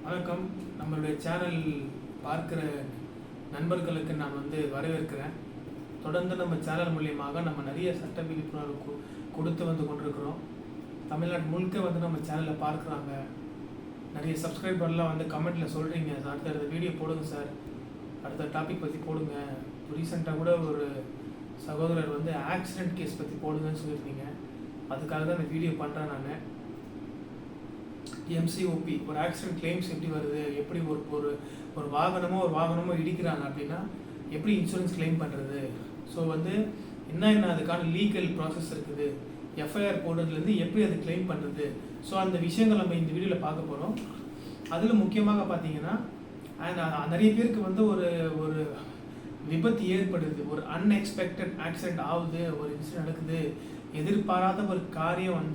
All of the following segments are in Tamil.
வணக்கம். நம்மளுடைய சேனல் பார்க்குற நண்பர்களுக்கு நான் வரவேற்கிறேன். தொடர்ந்து நம்ம சேனல் மூலியமாக நம்ம நிறைய சட்ட விழிப்புணர்வு கொடுத்து கொண்டிருக்கிறோம். தமிழ்நாடு முழுக்க நம்ம சேனலில் பார்க்குறாங்க. நிறைய சப்ஸ்கிரைபர்லாம் கமெண்ட்டில் சொல்கிறீங்க, அடுத்த வீடியோ போடுங்க சார், அடுத்த டாபிக் பற்றி போடுங்க. ரீசெண்டாக கூட ஒரு சகோதரர் ஆக்சிடெண்ட் கேஸ் பற்றி போடுங்கன்னு சொல்லியிருந்தீங்க. அதுக்காக தான் இந்த வீடியோ பண்ணுறேன். நான் எம்சிஓபி ஒரு ஆக்சிடென்ட் கிளைம்ஸ் எப்படி வருது, எப்படி ஒரு வாகனமோ இடிக்கிறாங்க அப்படின்னா எப்படி இன்சூரன்ஸ் கிளைம் பண்ணுறது, ஸோ என்ன அதுக்கான லீகல் ப்ராசஸ் இருக்குது, எஃப்ஐஆர் போடுறதுலேருந்து எப்படி அதை கிளைம் பண்ணுறது, ஸோ அந்த விஷயங்கள் நம்ம இந்த வீடியோவில் பார்க்க போகிறோம். அதில் முக்கியமாக பார்த்தீங்கன்னா நிறைய பேருக்கு ஒரு விபத்து ஏற்படுது, ஒரு அன்எக்ஸ்பெக்டட் ஆக்சிடென்ட் ஆகுது, ஒரு இன்சிடென்ட் நடக்குது, எதிர்பாராத ஒரு காரியம்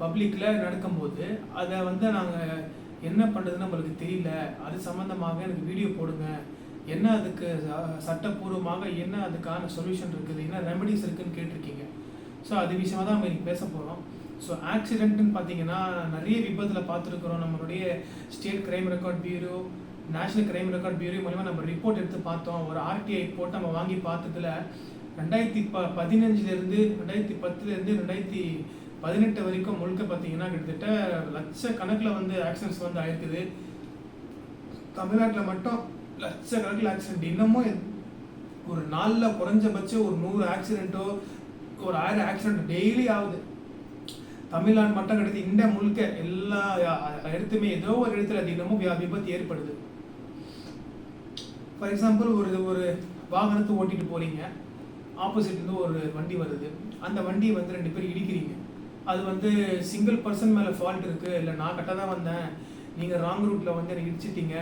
பப்ளிக்கில் நடக்கும்போது அதை நாங்கள் என்ன பண்ணுறதுன்னு நம்மளுக்கு தெரியல, அது சம்மந்தமாக எனக்கு வீடியோ போடுங்க, என்ன அதுக்கு சட்டப்பூர்வமாக என்ன அதுக்கான சொல்யூஷன் இருக்குது, என்ன ரெமெடிஸ் இருக்குதுன்னு கேட்டிருக்கீங்க. ஸோ அது விஷயமாக தான் நம்ம இன்றைக்கி பேச போகிறோம். ஸோ ஆக்சிடென்ட்னு பார்த்தீங்கன்னா நிறைய விபத்தில் பார்த்துருக்குறோம். நம்மளுடைய state crime record bureau, national crime record bureau மூலமாக நம்ம ரிப்போர்ட் எடுத்து பார்த்தோம். ஒரு ஆர்டிஐ போட்டு நம்ம வாங்கி பார்த்ததில் 2015 2010 2018 வரைக்கும் முழுக்க பார்த்தீங்கன்னா கிட்டத்தட்ட லட்சக்கணக்கில் ஆக்சிடென்ட்ஸ் ஆயிருக்குது. தமிழ்நாட்டில் மட்டும் லட்சக்கணக்கில் ஆக்சிடென்ட். இன்னமும் ஒரு நாளில் குறைஞ்சபட்சம் ஒரு 100 ஆக்சிடென்ட்டோ ஒரு 1000 ஆக்சிடென்ட் டெய்லி ஆகுது. தமிழ்நாடு மட்டும் கிடையாது, இந்தியா முழுக்க எல்லா இடத்துமே ஏதோ ஒரு இடத்துல தினமும் விபத்து ஏற்படுது. ஃபார் எக்ஸாம்பிள் ஒரு வாகனத்தை ஓட்டிட்டு போறீங்க, ஆப்போசிட்லேருந்து ஒரு வண்டி வருது, அந்த வண்டியை 2 பேர் இடிக்கிறீங்க. அது சிங்கிள் பர்சன் மேலே ஃபால்ட் இருக்குது, இல்லை நான் கரெக்டாக தான் வந்தேன், நீங்கள் ராங் ரூட்டில் எனக்கு இடிச்சிட்டீங்க,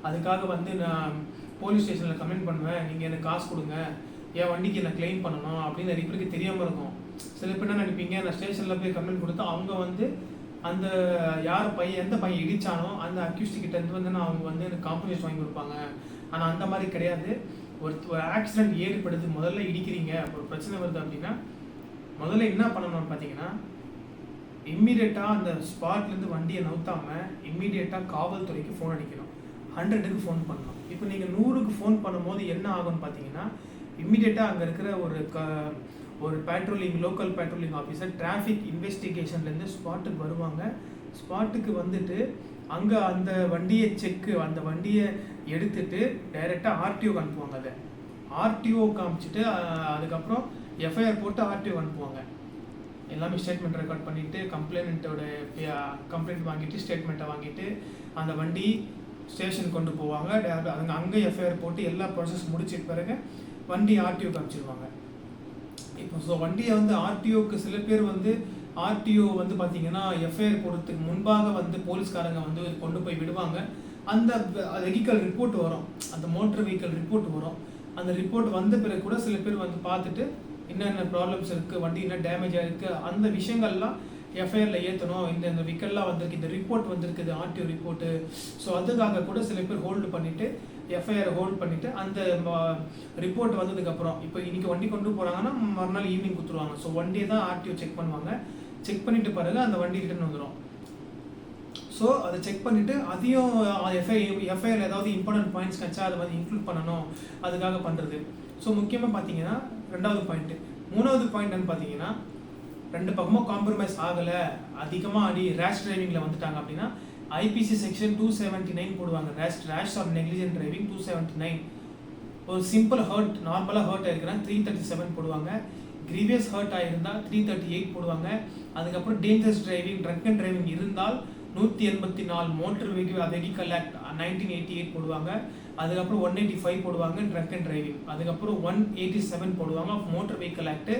அதுக்காக நான் போலீஸ் ஸ்டேஷனில் கம்ப்ளைண்ட் பண்ணுவேன், நீங்கள் எனக்கு காசு கொடுங்க, என் வண்டிக்கு என்ன கிளைம் பண்ணணும் அப்படின்னு நிறைய பேருக்கு தெரியாமல் இருக்கும். சில பேர் என்ன நினைப்பீங்க, நான் ஸ்டேஷனில் போய் கம்ப்ளைண்ட் கொடுத்தா அவங்க அந்த எந்த பையன் இடித்தானோ அந்த அக்யூஸ்ட் கிட்ட இருந்து அவங்க எனக்கு காம்பன்சேஷன் வாங்கி கொடுப்பாங்க. ஆனால் அந்த மாதிரி கிடையாது. ஒரு ஆக்சிடென்ட் ஏற்படுது, முதல்ல இடிக்கிறீங்க, ஒரு பிரச்சனை வருது அப்படின்னா முதல்ல என்ன பண்ணணும்னு பார்த்தீங்கன்னா இம்மீடியட்டாக அந்த ஸ்பாட்லேருந்து வண்டியை நவுத்தாமல் இம்மீடியட்டாக காவல்துறைக்கு ஃபோன் அடிக்கணும், 100க்கு ஃபோன் பண்ணணும். இப்போ நீங்கள் 100க்கு ஃபோன் பண்ணும்போது என்ன ஆகும்னு பார்த்தீங்கன்னா இம்மீடியட்டாக அங்கே இருக்கிற ஒரு லோக்கல் பேட்ரோலிங் ஆஃபீஸர் டிராஃபிக் இன்வெஸ்டிகேஷன்லேருந்து ஸ்பாட்டுக்கு வருவாங்க. ஸ்பாட்டுக்கு அங்கே அந்த வண்டியை எடுத்துட்டு டைரெக்டாக ஆர்டிஓக்கு அனுப்புவாங்க. அதை ஆர்டிஓ காமிச்சிட்டு அதுக்கப்புறம் எஃப்ஐஆர் போட்டு ஆர்டிஓ அனுப்புவாங்க. எல்லாமே ஸ்டேட்மெண்ட் ரெக்கார்ட் பண்ணிவிட்டு கம்ப்ளைண்ட் வாங்கிட்டு ஸ்டேட்மெண்ட்டை வாங்கிட்டு அந்த வண்டி ஸ்டேஷன் கொண்டு போவாங்க. அங்கே எஃப்ஐஆர் போட்டு எல்லா ப்ராசஸ் முடிச்சிட்ட பிறகு வண்டி ஆர்டிஓ காமிச்சிருவாங்க. இப்போ வண்டியை ஆர்டிஓக்கு சில பேர் ஆர்டிஓ பார்த்தீங்கன்னா எஃப்ஐஆர் போடுறதுக்கு முன்பாக போலீஸ்காரங்க கொண்டு போய் விடுவாங்க. அந்த வெஹிக்கல் ரிப்போர்ட் வரும், அந்த மோட்டர் வெஹிக்கல் ரிப்போர்ட் வரும். அந்த ரிப்போர்ட் வந்த பிறகு கூட சில பேர் பார்த்துட்டு என்னென்ன ப்ராப்ளம்ஸ் இருக்குது, வண்டி என்ன டேமேஜ் ஆகிருக்கு, அந்த விஷயங்கள்லாம் எஃப்ஐஆரில் ஏற்றணும், இந்த வெஹிக்கல்லாம் வந்திருக்கு, இந்த ரிப்போர்ட் வந்திருக்குது ஆர்டிஓ ரிப்போர்ட்டு. ஸோ அதுக்காக கூட சில பேர் ஹோல்டு பண்ணிவிட்டு எஃப்ஐஆர் ஹோல்ட் பண்ணிவிட்டு அந்த ரிப்போர்ட் வந்ததுக்கப்புறம் இப்போ இன்றைக்கி வண்டி கொண்டு போகிறாங்கன்னா மறுநாள் ஈவினிங் கொடுத்துருவாங்க. ஸோ வண்டியை தான் ஆர்டிஓ செக் பண்ணுவாங்க. செக் பண்ணிவிட்டு பிறகு அந்த வண்டி ரிட்டர்ன் வந்துடும். ஸோ அதை செக் பண்ணிவிட்டு அதையும் எஃப்ஐஆர் ஏதாவது இம்பார்ட்டன்ட் பாயிண்ட்ஸ் கச்சா அதை இன்க்ளூட் பண்ணணும், அதுக்காக பண்ணுறது. ஸோ முக்கியமாக பார்த்தீங்கன்னா 2வது பாயிண்ட்டு. 3வது பாயிண்ட் பார்த்தீங்கன்னா 2 பக்கமும் காம்ப்ரமைஸ் ஆகலை, அதிகமாக ரேஷ் டிரைவிங்கில் வந்துட்டாங்க அப்படின்னா ஐபிசி செக்ஷன் 279 போடுவாங்க. Rash or negligent driving 279. ஒரு சிம்பிள் ஹர்ட், நார்மலாக ஹர்ட் ஆகிருக்குன்னா 337 போடுவாங்க. கிரீவியஸ் ஹர்ட் ஆகிருந்தால் 338 போடுவாங்க. அதுக்கப்புறம் dangerous driving, drunk and driving இருந்தால் 184 மோட்டர் வெஹிக்கல் ஆக்ட் 1988 போடுவாங்க. அதுக்கப்புறம் 185 போடுவாங்க ட்ரங்க் அண்ட் டிரைவிங். அதுக்கப்புறம் 187 போடுவாங்க motor vehicle act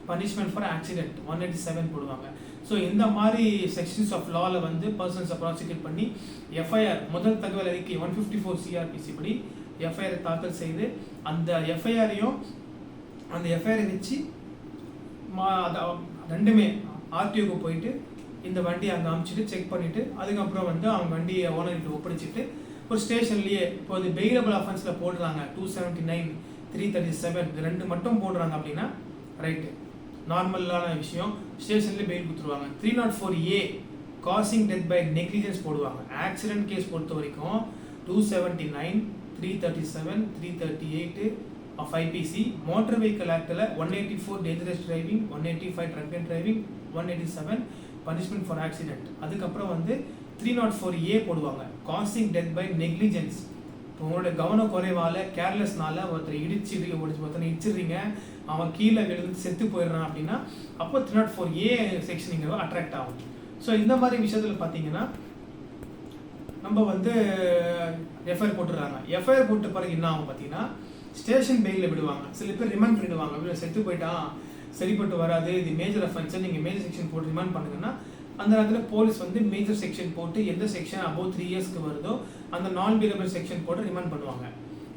punishment for accident 187 போடுவாங்க. ஸோ இந்த மாதிரி செக்ஷன்ஸ் ஆஃப் லாவில் பர்சன்ஸை ப்ராசிக்யூட் பண்ணி எஃப்ஐஆர் முதல் தகவல் அறிக்கை 154 சிஆர்பிசி படி எஃப்ஐஆர் தாக்கல் செய்து அந்த எஃப்ஐஆரை வச்சு ரெண்டுமே ஆர்டிஓக்கு போயிட்டு இந்த வண்டியை அங்கே அனுப்பிச்சிட்டு செக் பண்ணிவிட்டு அதுக்கப்புறம் அவங்க வண்டியை ஓனர்கிட்ட ஒப்படைச்சிட்டு ஒரு ஸ்டேஷன்லேயே இப்போ அது பெயிலபிள் அஃபென்ஸில் போடுறாங்க 279 337 இது 2 மட்டும் போடுறாங்க அப்படின்னா ரைட்டு, நார்மலான விஷயம், ஸ்டேஷன்லேயே பெயில் கொடுத்துருவாங்க. 304A causing death by negligence போடுவாங்க. ஆக்சிடென்ட் கேஸ் பொறுத்த வரைக்கும் 279, 337, 338 of IPC, மோட்டார் வெஹிக்கிள் ஆக்டில் 184 dangerous driving, 185 drunk and driving, 187 punishment for accident. அதுக்கப்புறம் வந்து 304A போடுவாங்க, காசிங் டெத் பை நெக்லிஜென்ஸ். இப்போ உங்களோட கவன குறைவால் கேர்லெஸ்னால ஒருத்தர் ஒருத்தனை இடிச்சிடுறீங்க, அவன் கீழே விழுந்து செத்து போயிடுறான் அப்படின்னா அப்போ 304A செக்ஷன் இங்கே அட்ராக்ட் ஆகும். ஸோ இந்த மாதிரி விஷயத்தில் பார்த்தீங்கன்னா நம்ம வந்து எஃப்ஐஆர் போட்டுடுறாங்க. எஃப்ஐஆர் போட்ட பிறகு என்ன ஆகும் பார்த்தீங்கன்னா ஸ்டேஷன் பெயிலில் விடுவாங்க. சில பேர் ரிமாண்ட் பண்ணிடுவாங்க, செத்து போயிட்டான் சரிப்பட்டு வராது, இது மேஜர் அஃபென்ஸை நீங்கள் மேஜர் செக்ஷன் போட்டு ரிமாண்ட் பண்ணுங்கன்னா அந்த நேரத்தில் போலீஸ் வந்து மேஜர் செக்ஷன் போட்டு எந்த செக்ஷன் அபோவ் 3 இயர்ஸ்க்கு வருதோ அந்த நான் பெயிலபிள் செக்ஷன் போட்டு ரிமாண்ட் பண்ணுவாங்க.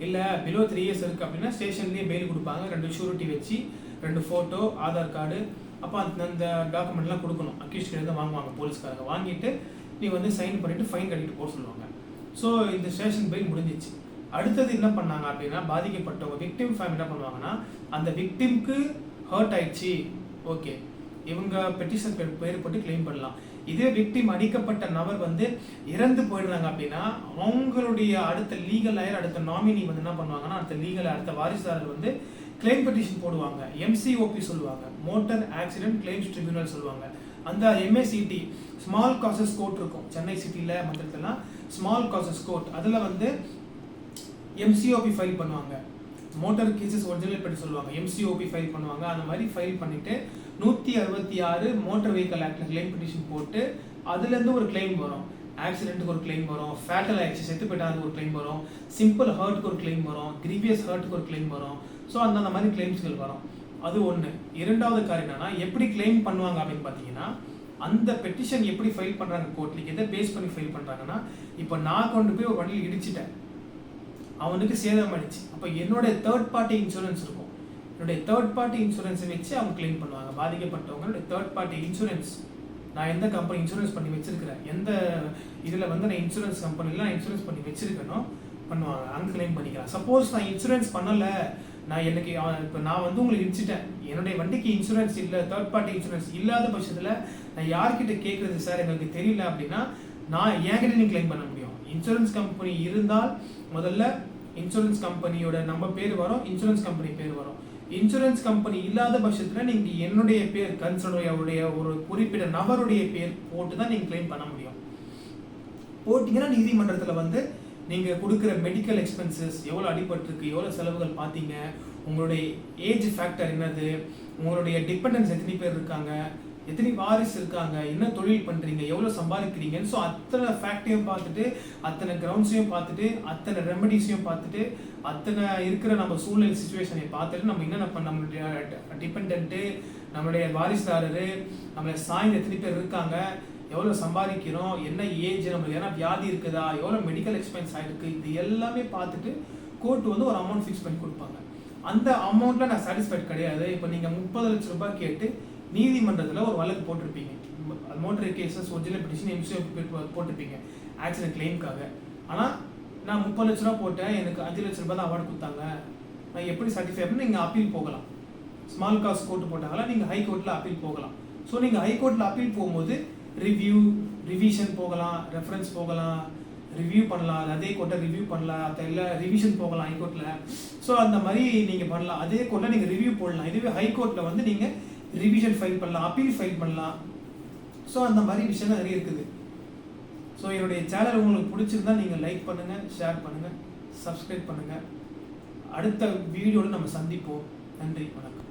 இல்லை பிலோ 3 இயர்ஸ் இருக்குது அப்படின்னா ஸ்டேஷன்லேயே பெயில் கொடுப்பாங்க. 2 ஷூரிட்டி வச்சு 2 ஃபோட்டோ, ஆதார் கார்டு, அப்போ அந்த டாக்குமெண்ட்லாம் கொடுக்கணும். அக்யூஸ்ட் கிட்ட வாங்குவாங்க போலீஸ்காரங்க. வாங்கிட்டு நீ வந்து சைன் பண்ணிவிட்டு ஃபைன் கட்டிட்டு போக சொல்லுவாங்க. ஸோ இந்த ஸ்டேஷன் பெயில் முடிஞ்சிச்சு. அடுத்தது என்ன பண்ணாங்க அப்படின்னா பாதிக்கப்பட்டவங்க விக்டிம் ஃபேமிலி என்ன பண்ணுவாங்கன்னா அந்த விக்டிம்க்கு ஹர்ட் ஆயிடுச்சு, ஓகே இவங்க பெட்டிஷன் பேர் போட்டு கிளைம் பண்ணலாம். இதே விக்டிம் அடிக்கப்பட்ட நபர் வந்து இறந்து போயிடுறாங்க அப்படின்னா அவங்களுடைய அடுத்த லீகல் லாயர், அடுத்த நாமினி வந்து என்ன பண்ணுவாங்கன்னா அடுத்த வாரிசுதாரர் வந்து கிளைம் பெட்டிஷன் போடுவாங்க. MCOP சொல்லுவாங்க, மோட்டார் ஆக்சிடென்ட் கிளைம்ஸ் ட்ரிபியூனல் சொல்லுவாங்க. அந்த MACT ஸ்மால் காசஸ் கோர்ட் இருக்கும் சென்னை சிட்டியில் மற்றதெல்லாம் ஸ்மால் காசஸ் கோர்ட். அதில் வந்து MCOP ஃபைல் பண்ணுவாங்க. மோட்டார் கேசஸ் ஒரிஜினல் படி சொல்லுவாங்க, MCOP ஃபைல் பண்ணுவாங்க. அந்த மாதிரி ஃபைல் பண்ணிவிட்டு 166 மோட்டார் வெஹிக்கல் ஆக்டில் கிளைம் பெட்டிஷன் போட்டு அதுலேருந்து ஒரு கிளைம் வரும். ஆக்சிடென்ட்டுக்கு ஒரு கிளைம் வரும், ஃபேட்டல் ஆக்சி செத்து போயிட்டாங்க ஒரு கிளைம் வரும், சிம்பிள் ஹர்ட்டுக்கு ஒரு கிளைம் வரும், கிரீவியஸ் ஹர்ட்டுக்கு ஒரு கிளைம் வரும். ஸோ அந்த மாதிரி கிளைம்ஸ்கள் வரும். அது ஒன்று. இரண்டாவது காரியம் என்னன்னா எப்படி கிளைம் பண்ணுவாங்க அப்படின்னு பார்த்தீங்கன்னா அந்த பெட்டிஷன் எப்படி ஃபைல் பண்ணுறாங்க கோர்ட்லிக்கு எதை பேஸ் பண்ணி ஃபைல் பண்ணுறாங்கன்னா இப்போ நான் கொண்டு போய் ஒரு வண்டியில் இடிச்சிட்டேன், அவனுக்கு சேதம் ஆயிடுச்சு, அப்போ என்னுடைய தேர்ட் பார்ட்டி இன்சூரன்ஸ் இருக்கும், என்னுடைய தேர்ட் பார்ட்டி இன்சூரன்ஸை வச்சு அவங்க கிளைம் பண்ணுவாங்க. பாதிக்கப்பட்டவங்களுடைய தேர்ட் பார்ட்டி இன்சூரன்ஸ், நான் எந்த கம்பெனி இன்சூரன்ஸ் பண்ணி வச்சிருக்கிறேன், எந்த இதில் வந்து நான் இன்சூரன்ஸ் கம்பெனியில் நான் இன்சூரன்ஸ் பண்ணி வச்சிருக்கணும் பண்ணுவாங்க, அங்கே கிளைம் பண்ணிக்கலாம். சப்போஸ் நான் இன்சூரன்ஸ் பண்ணலை, நான் எனக்கு இப்போ நான் வந்து உங்களுக்கு இடிச்சிட்டேன், என்னுடைய வண்டிக்கு இன்சூரன்ஸ் இல்லை, தேர்ட் பார்ட்டி இன்சூரன்ஸ் இல்லாத பட்சத்தில் நான் யார்கிட்ட கேட்குறது சார் எங்களுக்கு தெரியல அப்படின்னா நான் என்கிட்ட நீங்கள் கிளைம் பண்ண முடியும். இன்சூரன்ஸ் கம்பெனி இருந்தால் முதல்ல இன்சூரன்ஸ் கம்பெனியோட நம்ம பேர் வரும், இன்சூரன்ஸ் கம்பெனி பேர் வரும். இன்சூரன்ஸ் கம்பெனி இல்லாத பட்சத்தில் நீங்கள் என்னுடைய பேர் கன்சர்னுடைய ஒரு குறிப்பிட்ட நபருடைய பேர் போட்டு தான் நீங்கள் கிளைம் பண்ண முடியும். போட்டிங்கன்னா நீதிமன்றத்தில் வந்து நீங்கள் கொடுக்குற மெடிக்கல் எக்ஸ்பென்சஸ் எவ்வளோ அடிபட்டிருக்கு, எவ்வளோ செலவுகள் பார்த்தீங்க, உங்களுடைய ஏஜ் ஃபேக்டர் என்னது, உங்களுடைய டிபெண்டன்ஸ் எத்தனை பேர் இருக்காங்க, எத்தனை வாரிசு இருக்காங்க, என்ன தொழில் பண்ணுறீங்க, எவ்வளோ சம்பாதிக்கிறீங்கன்னு ஸோ அத்தனை ஃபேக்டையும் பார்த்துட்டு அத்தனை கிரவுண்ட்ஸையும் பார்த்துட்டு அத்தனை ரெமடிஸையும் பார்த்துட்டு அத்தனை இருக்கிற நம்ம சூழ்நிலை சுச்சுவேஷனை பார்த்துட்டு நம்ம என்னென்ன பண்ண நம்மளுடைய டிபெண்ட்டு, நம்மளுடைய வாரிசுதாரர், நம்மளை சாய்ந்து எத்தனை பேர் இருக்காங்க, எவ்வளோ சம்பாதிக்கிறோம், என்ன ஏஜ், நம்மளுக்கு ஏன்னா வியாதி இருக்குதா, எவ்வளோ மெடிக்கல் எக்ஸ்பென்ஸ் ஆகிருக்கு, இது எல்லாமே பார்த்துட்டு கோர்ட் வந்து ஒரு அமௌண்ட் ஃபிக்ஸ் பண்ணி கொடுப்பாங்க. அந்த அமௌண்ட்டில் நான் சாட்டிஸ்ஃபைட் கிடையாது. இப்போ நீங்கள் 30 லட்சம் ரூபாய் கேட்டு நீதிமன்றத்தில் ஒரு வழக்கு போட்டிருப்பீங்க, motor cases original petition MCOP போட்டிருப்பீங்க ஆக்சிடென்ட் கிளைம்க்காக. ஆனால் நான் 30 லட்ச ரூபா போட்டேன், எனக்கு 5 லட்ச ரூபாய் தான் அவார்டு கொடுத்தாங்க, நான் எப்படி சாட்டிஸ்ஃபை பண்ணி நீங்கள் அப்பீல் போகலாம். ஸ்மால் காஸ்ட் கோர்ட்டு போட்டாங்களா, நீங்கள் ஹை கோர்ட்டில் அப்பீல் போகலாம். ஸோ நீங்கள் ஹை கோர்ட்டில் அப்பீல் போகும்போது ரிவிஷன் போகலாம், ரெஃபரன்ஸ் போகலாம், ரிவ்யூ பண்ணலாம், அதே கோர்ட்டை ரிவ்யூ பண்ணலாம், இல்லை ரிவிஷன் போகலாம் ஹைகோர்ட்டில். ஸோ அந்த மாதிரி நீங்கள் பண்ணலாம். அதே கோர்ட்டில் நீங்கள் ரிவ்யூ போடலாம். இதுவே ஹைகோர்ட்டில் வந்து நீங்கள் ரிவிஷன் ஃபைல் பண்ணலாம், அப்பீல் ஃபைல் பண்ணலாம். ஸோ அந்த மாதிரி விஷயம் நிறைய இருக்குது. ஸோ என்னுடைய சேனல் உங்களுக்கு பிடிச்சிருந்தா நீங்கள் லைக் பண்ணுங்கள், ஷேர் பண்ணுங்கள், சப்ஸ்கிரைப் பண்ணுங்கள். அடுத்த வீடியோவில் நம்ம சந்திப்போம். நன்றி, வணக்கம்.